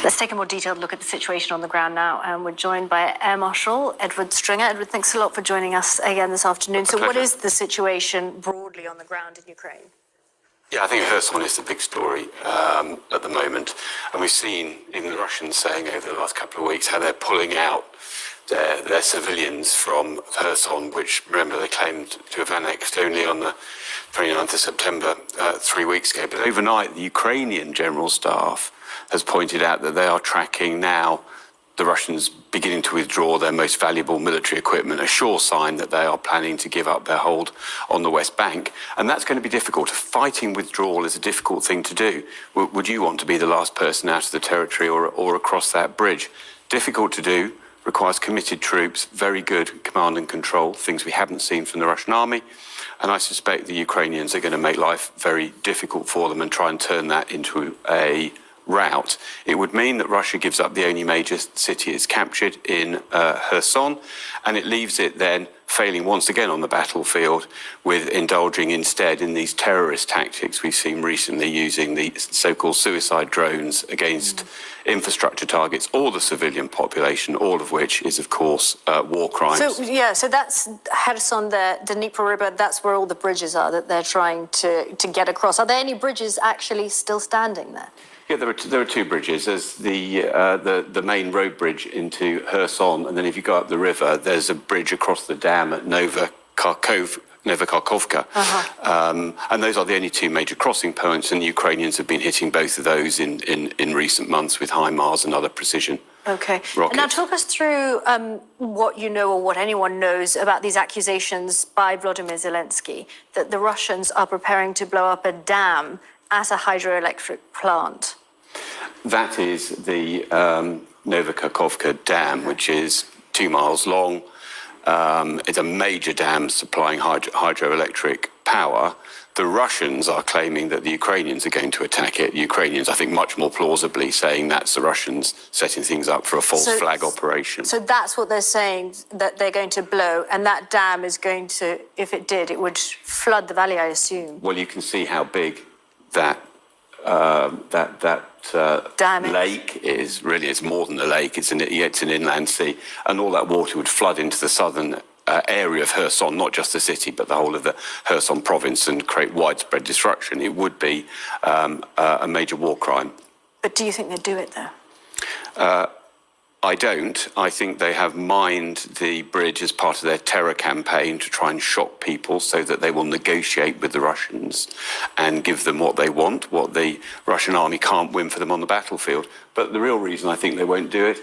Let's take a more detailed look at the situation on the ground now. And we're joined by Air Marshal Edward Stringer. Edward, thanks a lot for joining us again this afternoon. So what is the situation broadly on the ground in Ukraine? Yeah, I think Kherson is the big story at the moment. And we've seen even the Russians saying over the last couple of weeks how they're pulling out their civilians from Kherson, which, remember, they claimed to have annexed only on the 29th of September, 3 weeks ago. But overnight, the Ukrainian General Staff has pointed out that they are tracking now the Russians beginning to withdraw their most valuable military equipment, a sure sign that they are planning to give up their hold on the West Bank. And that's going to be difficult. Fighting withdrawal is a difficult thing to do. Would you want to be the last person out of the territory or across that bridge? Difficult to do, requires committed troops, very good command and control, things we haven't seen from the Russian army. And I suspect the Ukrainians are going to make life very difficult for them and try and turn that into a route. It would mean that Russia gives up the only major city it's captured in Kherson, and it leaves it then failing once again on the battlefield with indulging instead in these terrorist tactics we've seen recently, using the so-called suicide drones against infrastructure targets or the civilian population, all of which is, of course, war crimes. So that's Kherson, the Dnipro River, that's where all the bridges are that they're trying to get across. Are there any bridges actually still standing there? Yeah, there are two bridges. There's the main road bridge into Kherson, and then if you go up the river, there's a bridge across the dam at Novakharkovka. And those are the only two major crossing points, and the Ukrainians have been hitting both of those in recent months with HIMARS and other precision rockets. Now talk us through what you know or what anyone knows about these accusations by Volodymyr Zelensky that the Russians are preparing to blow up a dam at a hydroelectric plant. That is the Novakharkovka Dam, which is 2 miles long. It's a major dam supplying hydroelectric power. The Russians are claiming that the Ukrainians are going to attack it. The Ukrainians, I think, much more plausibly saying that's the Russians setting things up for a false flag operation. So that's what they're saying, that they're going to blow, and that dam is going to, if it did, it would flood the valley, I assume. Well, you can see how big that lake is. Really, it's more than a lake. It's an inland sea, and all that water would flood into the southern area of Kherson, not just the city, but the whole of the Kherson province, and create widespread destruction. It would be a major war crime. But do you think they'd do it, though? I don't. I think they have mined the bridge as part of their terror campaign to try and shock people so that they will negotiate with the Russians and give them what they want, what the Russian army can't win for them on the battlefield. But the real reason I think they won't do it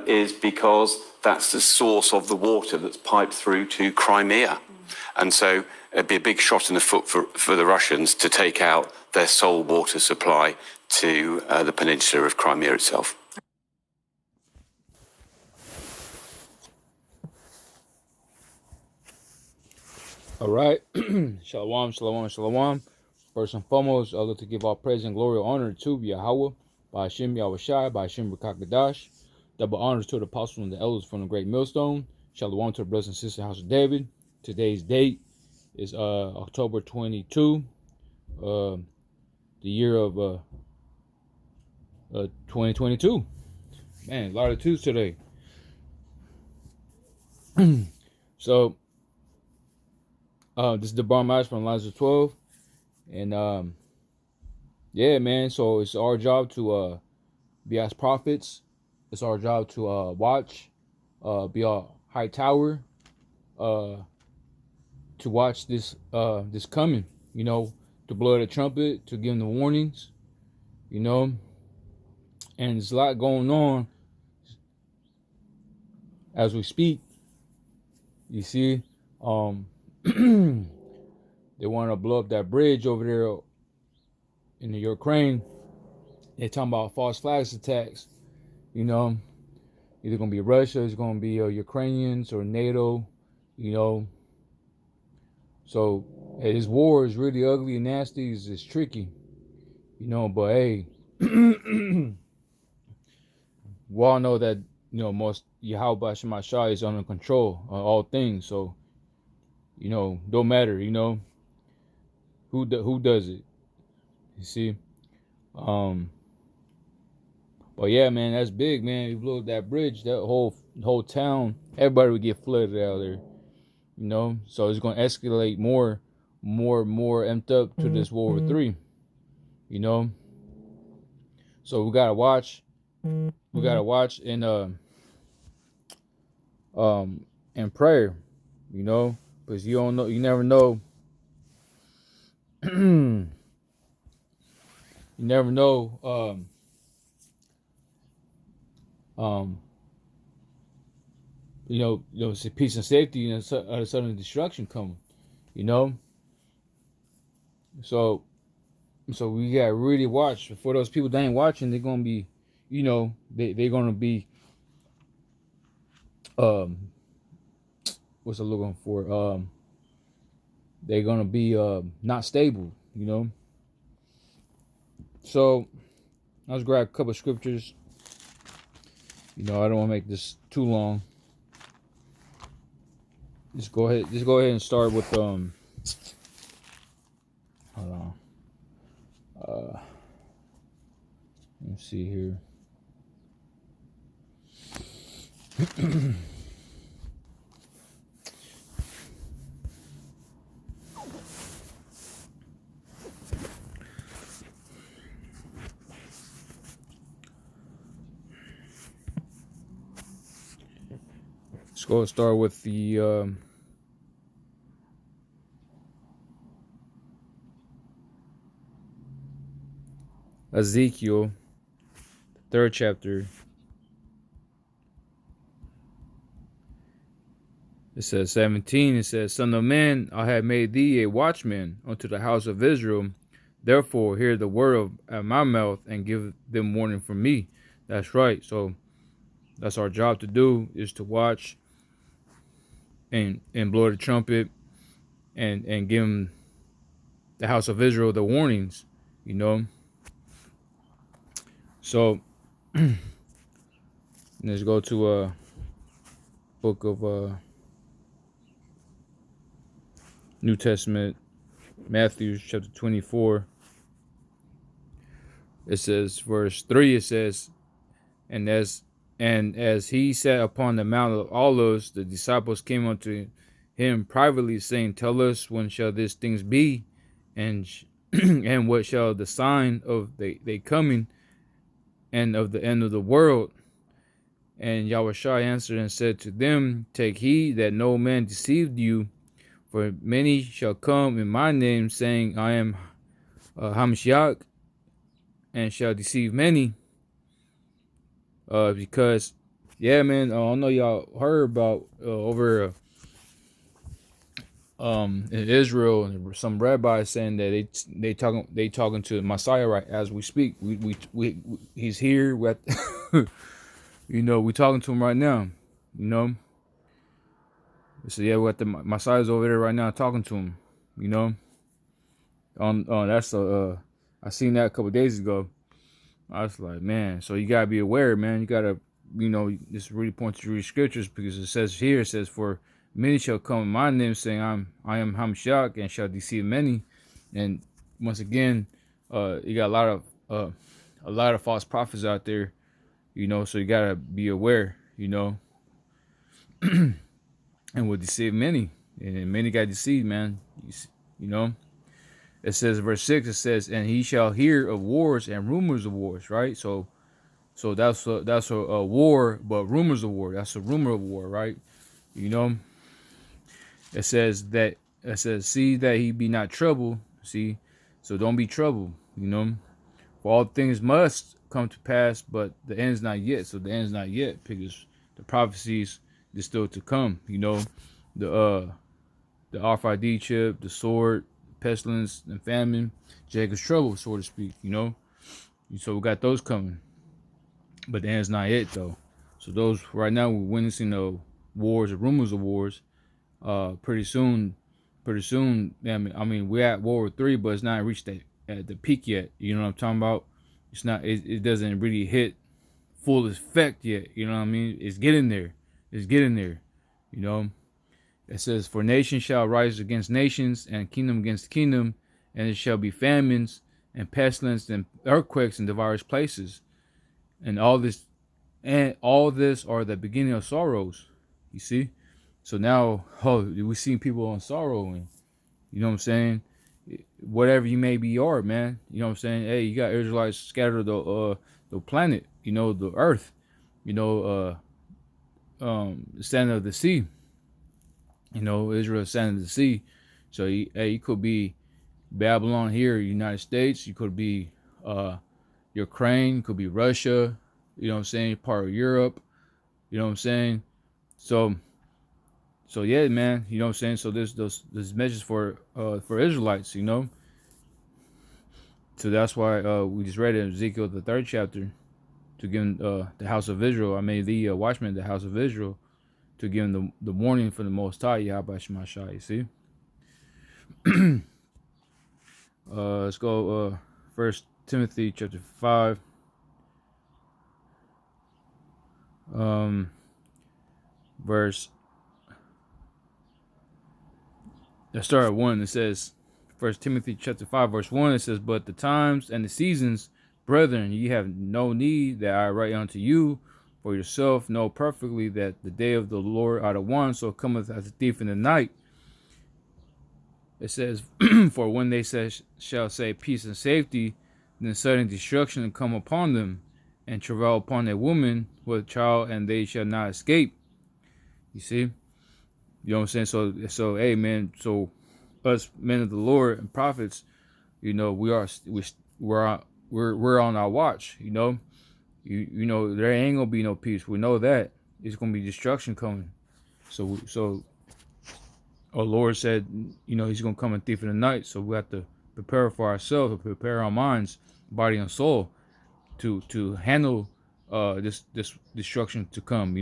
is because that's the source of the water that's piped through to Crimea. And so it'd be a big shot in the foot for the Russians to take out their sole water supply to the peninsula of Crimea itself. All right. Shalom, shalom, shalom. First and foremost, I'd like to give all praise and glory and honor to Yahweh, by Hashem Yahushai, by Hashem Rakakadash. Double honors to the apostles and the elders from the great millstone. Shalom to the brothers and sisters, House of David. Today's date is October 22, the year of 2022. Man, a lot of twos today. So, this is the Bar Mash from Lines of 12. And, yeah, man, so it's our job to be as prophets. It's our job to watch, be a high tower, to watch this coming, you know, to blow the trumpet, to give them the warnings, you know. And there's a lot going on as we speak. You see, they want to blow up that bridge over there in the Ukraine. They're talking about false flags attacks. You know, either going to be Russia, it's going to be Ukrainians or NATO, you know. So, hey, this war is really ugly and nasty. It's tricky, you know, but hey, we all know that, you know, most Yahweh Shemashah is under control of all things. So, you know, don't matter, you know, who does it, you see. But But yeah, man, that's big, man. You blew up that bridge, that whole town, everybody would get flooded out there. You know, so it's going to escalate more amped up to this World War III. You know, so we gotta watch. We gotta watch in prayer. You know, because you don't know, you never know. You never know. It's peace and safety and sudden destruction coming. You know, so we gotta really watch. For those people that ain't watching, they're gonna be, they're gonna be, what's I looking for? They're gonna be not stable. You know. So let's grab a couple of scriptures. I don't want to make this too long. Just go ahead and start with hold on. Let's see here. Let's go and start with the Ezekiel, the 3rd chapter. It says 17, it says, Son of man, I have made thee a watchman unto the house of Israel. Therefore, hear the word at my mouth and give them warning from me. That's right. So that's our job to do, is to watch and blow the trumpet and give them, the house of Israel, the warnings, So let's go to a book of New Testament, Matthew chapter 24. It says, verse 3, it says, And as he sat upon the Mount of Olives, the disciples came unto him privately, saying, Tell us, when shall these things be? And and what shall the sign of they coming and of the end of the world? And Yahushua answered and said to them, Take heed that no man deceive you, for many shall come in my name, saying, I am Hamashiach, and shall deceive many. Because, yeah, man, I know y'all heard about over in Israel, and some rabbis saying that they talking to Messiah right as we speak. We he's here. We talking to him right now. So yeah, we got the Messiah's over there right now talking to him. That's I seen that a couple of days ago. I was like, man, so you gotta be aware, man. You gotta, this really points to read scriptures, because it says here, for many shall come in my name, saying I am Hamashiach, and shall deceive many. And once again, you got a lot of false prophets out there, so you gotta be aware, and will deceive many, and many got deceived, man. It says, verse 6, it says, and he shall hear of wars and rumors of wars, right? So that's a war, but rumors of war, that's a rumor of war, right? It says, see that he be not troubled, see? So don't be troubled, For all things must come to pass, but the end's not yet. So the end's not yet, because the prophecies is still to come, the RFID chip, the sword, pestilence and famine, Jacob's trouble, so to speak, So we got those coming. But the end's not yet, though. So those, right now, we're witnessing the wars, the rumors of wars. Pretty soon, I mean, we're at World War III, but it's not reached at the peak yet. You know what I'm talking about? It's not, it doesn't really hit full effect yet. You know what I mean? It's getting there. It says, for nation shall rise against nations, and kingdom against kingdom, and it shall be famines and pestilence and earthquakes in diverse places. And all this are the beginning of sorrows. You see? So now, we seen people on sorrow, and you know what I'm saying? Whatever you may be are, man. You know what I'm saying? Hey, you got Israelites scattered the planet, the earth, the sand of the sea. Israel sand of the sea. So you could be Babylon here, United States. You could be Ukraine, could be Russia, you know what I'm saying, part of Europe, you know what I'm saying? So yeah, man, you know what I'm saying? So there's messages for Israelites, So that's why we just read in Ezekiel the 3rd chapter to give the house of Israel, the watchmen, the house of Israel, to give them the warning from the Most High, Yahweh Shemashah, you see? Let's go 1 Timothy chapter 5. Let's start at 1. It says, 1 Timothy chapter 5, verse 1, it says, "But the times and the seasons, brethren, ye have no need that I write unto you, for yourself know perfectly that the day of the Lord out of one, so cometh as a thief in the night." It says, "For when they shall say peace and safety, then sudden destruction come upon them, and travail upon a woman with a child, and they shall not escape." You see? You know what I'm saying? So hey, man, so us men of the Lord and prophets, we're on our watch, there ain't gonna be no peace. We know that. It's gonna be destruction coming. So our Lord said, he's gonna come a thief in the night. So we have to prepare for ourselves, to prepare our minds, body and soul to handle this destruction to come,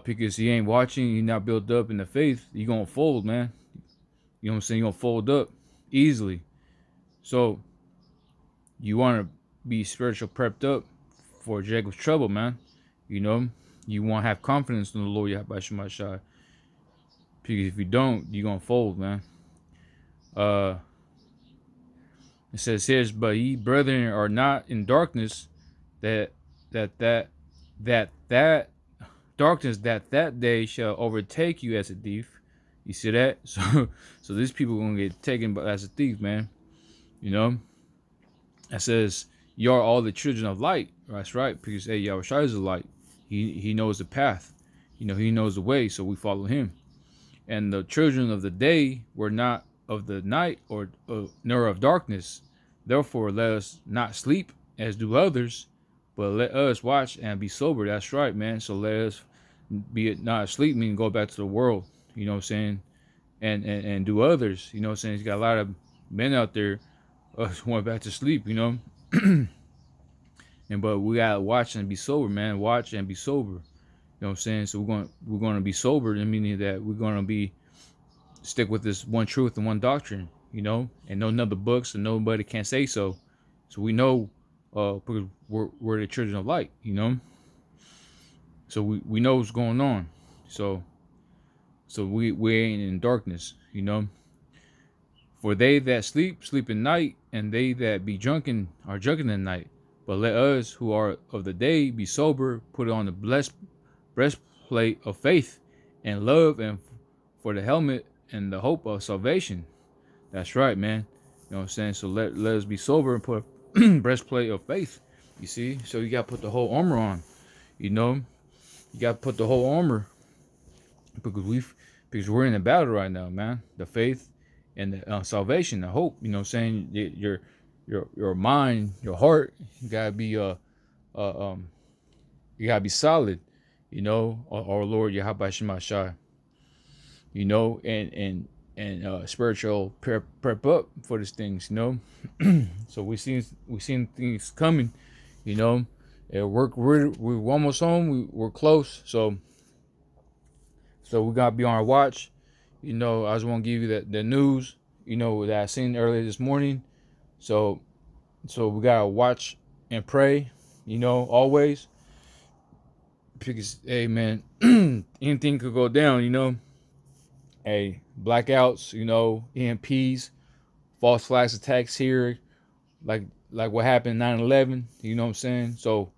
because he ain't watching, you're not built up in the faith, you're gonna fold, man. You know what I'm saying? You're gonna fold up easily. So you wanna be spiritual prepped up for Jacob's trouble, man. You wanna have confidence in the Lord Yahweh Shemashah. Because if you don't, you're gonna fold, man. It says here, "But ye brethren are not in darkness, that darkness that day shall overtake you as a thief." You see that? So these people are gonna get taken as a thief, man. It says, "You are all the children of light." That's right, because Yahushua is the light. He knows the path. He knows the way, so we follow him. "And the children of the day were not of the night, or nor of darkness. Therefore let us not sleep as do others, but let us watch and be sober." That's right, man. So let us be not asleep, meaning go back to the world, you know what I'm saying, and do others, you know what I'm saying. He's got a lot of men out there went back to sleep, but we gotta watch and be sober, man. Watch and be sober, you know what I'm saying. So we're gonna be sober, meaning that we're gonna be stick with this one truth and one doctrine, and no other books, and nobody can say so. So we know because we're the children of light, so we know what's going on. So we ain't in darkness, "For they that sleep in night, and they that be drunken are drunken in night. But let us who are of the day be sober, put on the blessed breastplate of faith and love, and for the helmet and the hope of salvation." That's right, man. You know what I'm saying? So let us be sober and put a breastplate of faith. You see? So you got to put the whole armor on. You got to put the whole armor, because we're in a battle right now, man. The faith and the salvation, the hope. You know what I'm saying? Your mind, your heart, you gotta be you gotta be solid. Our Lord Yahweh Shemashah. And spiritual prep up for these things. So we seen things coming. And we're almost home. We're close. So we gotta be on our watch. I just want to give you the news, that I seen earlier this morning. So we gotta watch and pray, always. Because, hey, man, anything could go down, Hey, blackouts, EMPs, false flags attacks here, like like what happened 9/11. You know what I'm saying? So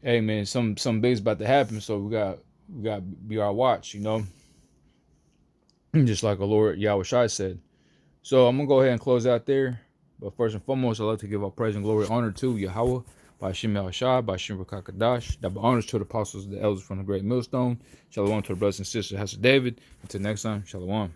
hey man, some big's about to happen. So we got to be our watch. You know, just like our Lord Yahweh Shai said. So I'm gonna go ahead and close out there. But first and foremost, I'd like to give our praise and glory and honor to Yahweh by Shem Shai, by Shem Rakakadash. Double honors to the apostles, the elders from the great millstone. Shalom to the brothers and sisters, House of David. Until next time, Shalom.